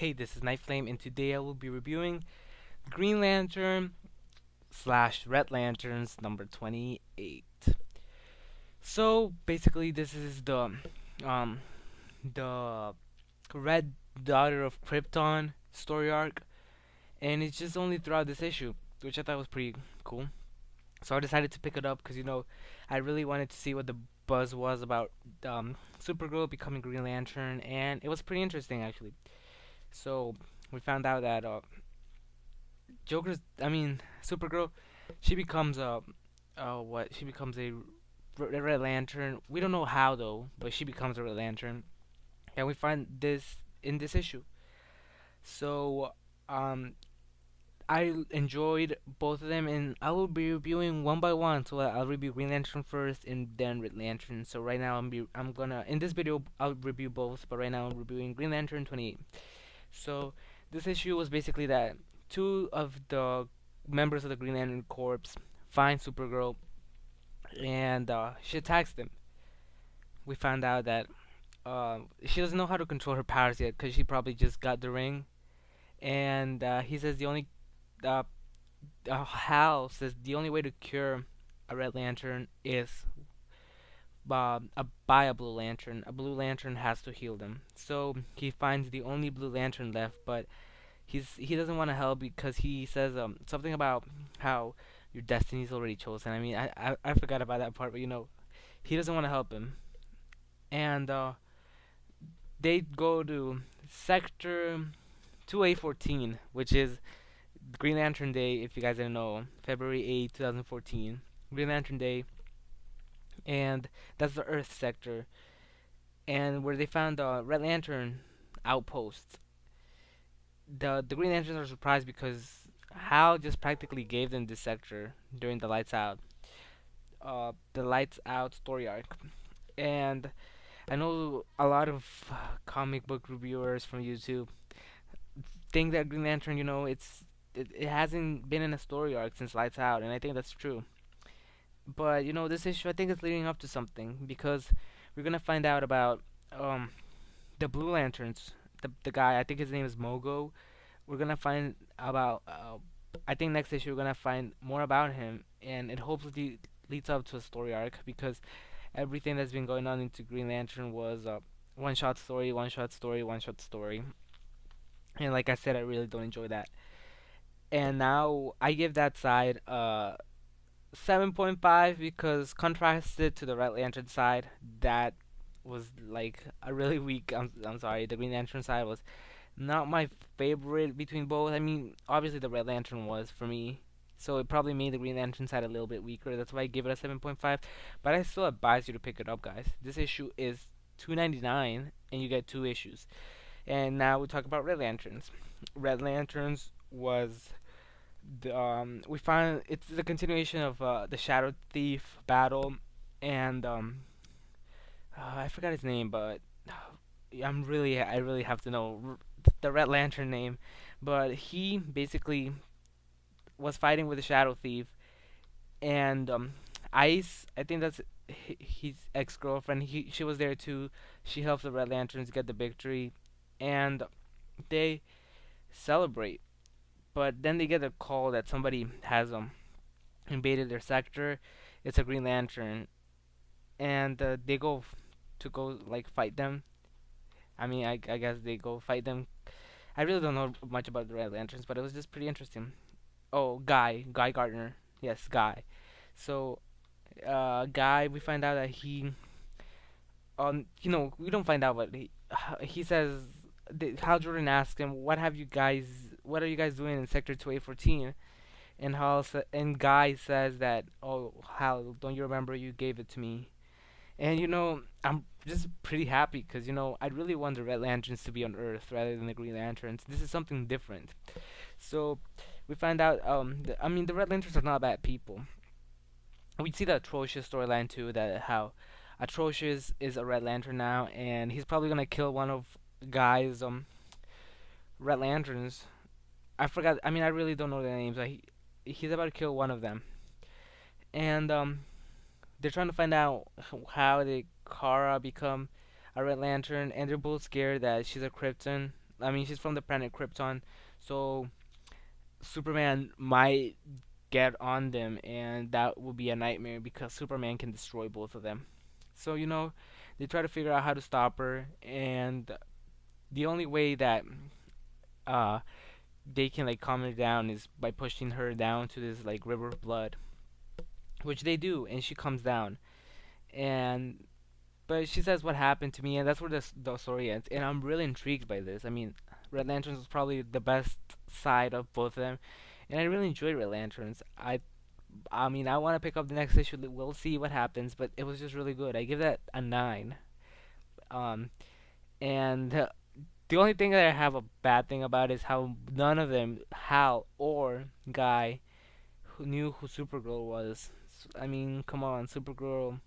Hey, this is Nightflame, and today I will be reviewing Green Lantern slash Red Lanterns number 28. So basically, this is um the Red Daughter of Krypton story arc, and it's just only throughout this issue, which I thought was pretty cool. So I decided to pick it up because I really wanted to see what the buzz was about Supergirl becoming Green Lantern, and it was pretty interesting actually. So we found out that Supergirl, she becomes she becomes a Red Lantern. We don't know how though, but she becomes a Red Lantern, and we find this in this issue. So, um, I enjoyed both of them, and I will be reviewing one by one. So I'll review Green Lantern first, and then Red Lantern. So right now I'm gonna in this video I'll review both, but right now I'm reviewing Green Lantern 28. So this issue was basically that two of the members of the Green Lantern Corps find Supergirl, and she attacks them. We found out that she doesn't know how to control her powers yet because she probably just got the ring. And he says uh, Hal says the only way to cure a Red Lantern is buy a Blue Lantern. A Blue Lantern has to heal them. So he finds the only Blue Lantern left, but he doesn't want to help because he says something about how your destiny is already chosen. I forgot about that part, but he doesn't want to help him, and they go to sector 2A14, which is Green Lantern Day. If you guys didn't know, February 8, 2014, Green Lantern Day, and that's the Earth sector, and where they found the Red Lantern outpost. The Green Lanterns are surprised because Hal just practically gave them this sector during the Lights Out story arc. And I know a lot of comic book reviewers from YouTube think that Green Lantern, it hasn't been in a story arc since Lights Out, and I think that's true. But this issue I think is leading up to something because we're gonna find out about um the Blue Lanterns. The guy, I think his name is Mogo. We're gonna find about I think next issue we're gonna find more about him, and it hopefully leads up to a story arc because everything that's been going on into Green Lantern was one shot story, one shot story, one shot story, and like I said, I really don't enjoy that. And now I give that side 7.5 because contrasted to the Red Lantern side, that was like a really weak. I'm sorry, the Green Lantern side was not my favorite between both. I mean, obviously the Red Lantern was for me, so it probably made the Green Lantern side a little bit weaker. That's why I give it a 7.5. But I still advise you to pick it up, guys. This issue is 2.99, and you get two issues. And now we talk about Red Lanterns. Red Lanterns was we find it's the continuation of the Shadow Thief battle, and I forgot his name, but I really have to know the Red Lantern name, but he basically was fighting with the Shadow Thief, and Ice, I think that's his ex-girlfriend. She was there too. She helped the Red Lanterns get the victory, and they celebrate. But then they get a call that somebody has invaded their sector. It's a Green Lantern, and they to go like fight them. I guess they go fight them. I really don't know much about the Red Lanterns, but it was just pretty interesting. Oh, Guy Gardner, yes, Guy. So, Guy, we find out that we don't find out, but he says, Hal Jordan asks him, what are you guys doing in Sector 2814? And and Guy says that, oh, Hal, don't you remember you gave it to me? And I'm just pretty happy because I really want the Red Lanterns to be on Earth rather than the Green Lanterns. This is something different. So we find out. The Red Lanterns are not bad people. We see the Atrocious storyline too. That how Atrocious is a Red Lantern now, and he's probably gonna kill one of Guy's Red Lanterns. I forgot. I really don't know their names. He's about to kill one of them, and they're trying to find out how did Kara become a Red Lantern, and they're both scared that she's a Krypton. I mean, she's from the planet Krypton, so Superman might get on them, and that will be a nightmare because Superman can destroy both of them. So they try to figure out how to stop her, and the only way that uh they can like calm her down is by pushing her down to this like river of blood, which they do, and she comes down. And but she says what happened to me, and that's where the story ends. And I'm really intrigued by this. I mean, Red Lanterns was probably the best side of both of them, and I really enjoyed Red Lanterns. I mean, I want to pick up the next issue. We'll see what happens, but it was just really good. I give that a 9. Um, and the only thing that I have a bad thing about is how none of them, Hal or Guy, who knew who Supergirl was. I mean, come on, Supergirl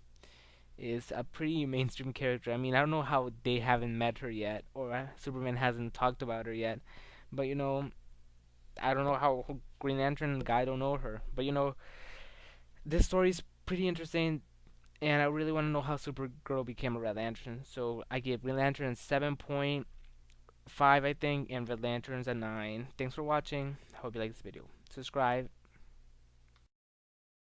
is a pretty mainstream character. I mean, I don't know how they haven't met her yet, or Superman hasn't talked about her yet. But I don't know how Green Lantern and Guy don't know her. But this story is pretty interesting, and I really want to know how Supergirl became a Red Lantern. So I give Green Lantern 7.5, I think, and Red Lanterns a 9. Thanks for watching. I hope you like this video. Subscribe